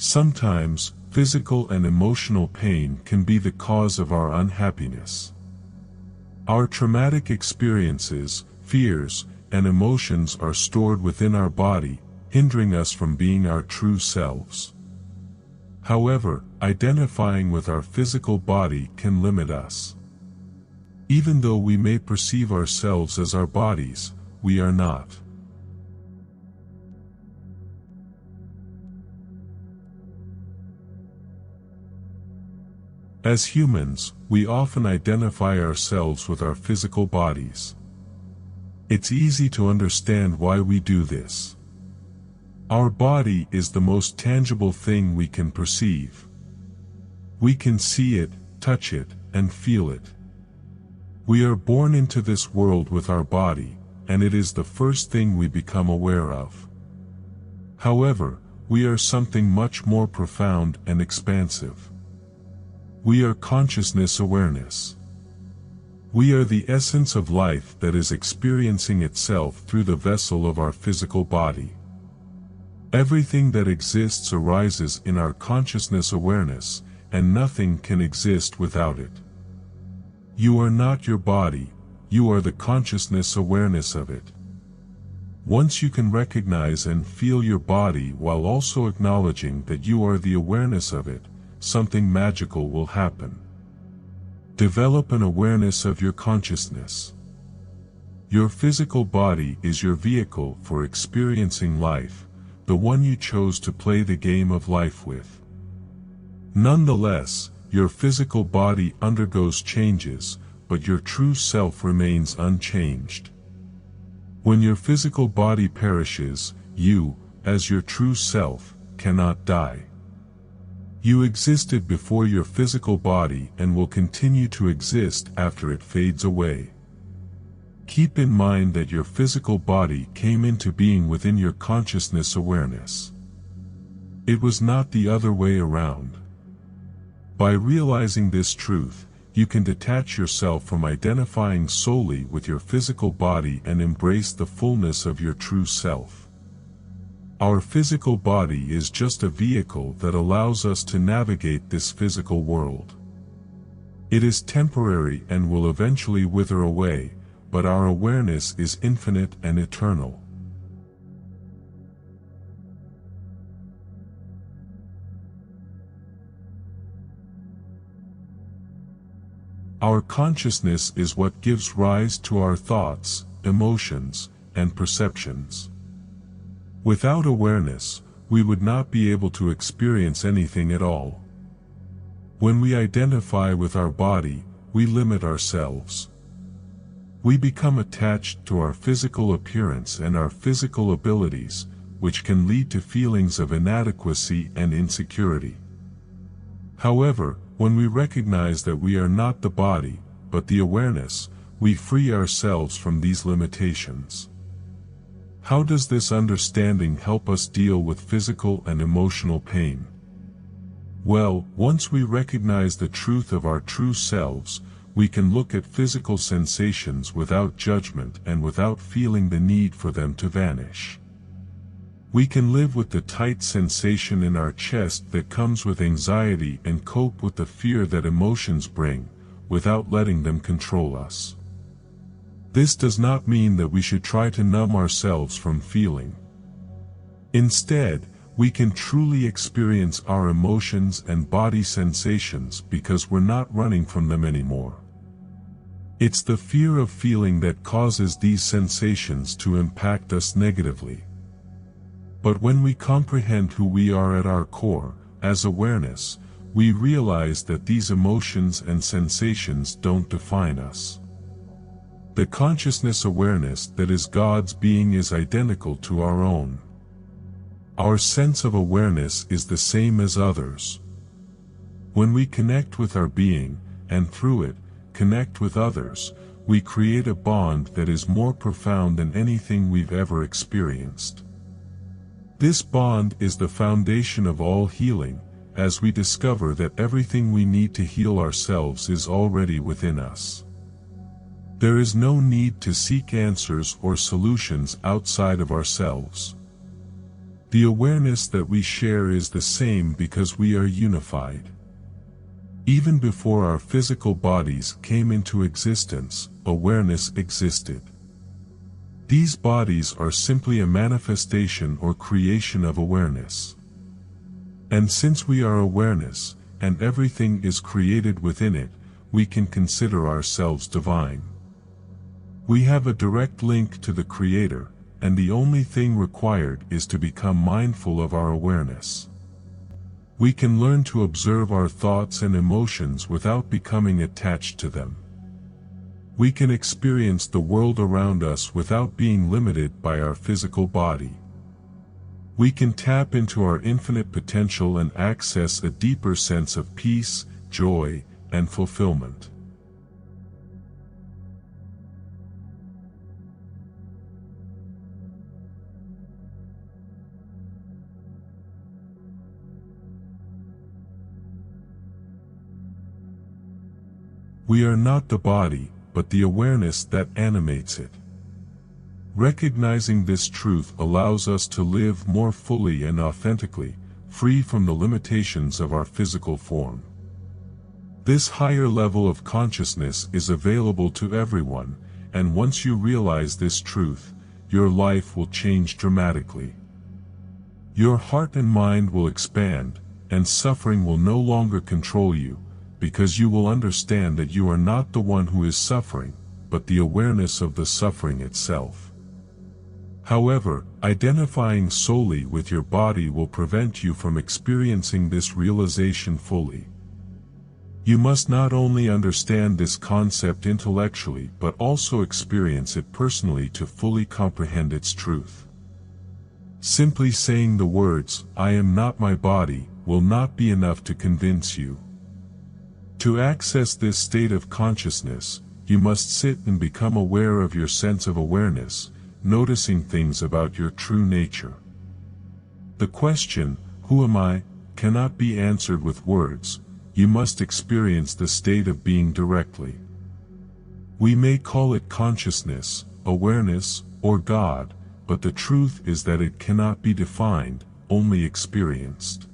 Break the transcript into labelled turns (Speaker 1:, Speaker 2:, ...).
Speaker 1: Sometimes, physical and emotional pain can be the cause of our unhappiness. Our traumatic experiences, fears, and emotions are stored within our body, hindering us from being our true selves. However, identifying with our physical body can limit us. Even though we may perceive ourselves as our bodies, we are not. As humans, we often identify ourselves with our physical bodies. It's easy to understand why we do this. Our body is the most tangible thing we can perceive. We can see it, touch it, and feel it. We are born into this world with our body, and it is the first thing we become aware of. However, we are something much more profound and expansive. We are consciousness awareness. We are the essence of life that is experiencing itself through the vessel of our physical body. Everything that exists arises in our consciousness awareness, and nothing can exist without it. You are not your body, you are the consciousness awareness of it. Once you can recognize and feel your body while also acknowledging that you are the awareness of it, something magical will happen. Develop an awareness of your consciousness. Your physical body is your vehicle for experiencing life, the one you chose to play the game of life with. Nonetheless, your physical body undergoes changes, but your true self remains unchanged. When your physical body perishes, you, as your true self, cannot die. You existed before your physical body and will continue to exist after it fades away. Keep in mind that your physical body came into being within your consciousness awareness. It was not the other way around. By realizing this truth, you can detach yourself from identifying solely with your physical body and embrace the fullness of your true self. Our physical body is just a vehicle that allows us to navigate this physical world. It is temporary and will eventually wither away, but our awareness is infinite and eternal. Our consciousness is what gives rise to our thoughts, emotions, and perceptions. Without awareness, we would not be able to experience anything at all. When we identify with our body, we limit ourselves. We become attached to our physical appearance and our physical abilities, which can lead to feelings of inadequacy and insecurity. However, when we recognize that we are not the body, but the awareness, we free ourselves from these limitations. How does this understanding help us deal with physical and emotional pain? Well, once we recognize the truth of our true selves, we can look at physical sensations without judgment and without feeling the need for them to vanish. We can live with the tight sensation in our chest that comes with anxiety and cope with the fear that emotions bring, without letting them control us. This does not mean that we should try to numb ourselves from feeling. Instead, we can truly experience our emotions and body sensations because we're not running from them anymore. It's the fear of feeling that causes these sensations to impact us negatively. But when we comprehend who we are at our core, as awareness, we realize that these emotions and sensations don't define us. The consciousness awareness that is God's being is identical to our own. Our sense of awareness is the same as others. When we connect with our being, and through it, connect with others, we create a bond that is more profound than anything we've ever experienced. This bond is the foundation of all healing, as we discover that everything we need to heal ourselves is already within us. There is no need to seek answers or solutions outside of ourselves. The awareness that we share is the same because we are unified. Even before our physical bodies came into existence, awareness existed. These bodies are simply a manifestation or creation of awareness. And since we are awareness, and everything is created within it, we can consider ourselves divine. We have a direct link to the Creator, and the only thing required is to become mindful of our awareness. We can learn to observe our thoughts and emotions without becoming attached to them. We can experience the world around us without being limited by our physical body. We can tap into our infinite potential and access a deeper sense of peace, joy, and fulfillment. We are not the body, but the awareness that animates it. Recognizing this truth allows us to live more fully and authentically, free from the limitations of our physical form. This higher level of consciousness is available to everyone, and once you realize this truth, your life will change dramatically. Your heart and mind will expand, and suffering will no longer control you, because you will understand that you are not the one who is suffering, but the awareness of the suffering itself. However, identifying solely with your body will prevent you from experiencing this realization fully. You must not only understand this concept intellectually but also experience it personally to fully comprehend its truth. Simply saying the words, "I am not my body," will not be enough to convince you. To access this state of consciousness, you must sit and become aware of your sense of awareness, noticing things about your true nature. The question, "Who am I?" cannot be answered with words. You must experience the state of being directly. We may call it consciousness, awareness, or God, but the truth is that it cannot be defined, only experienced.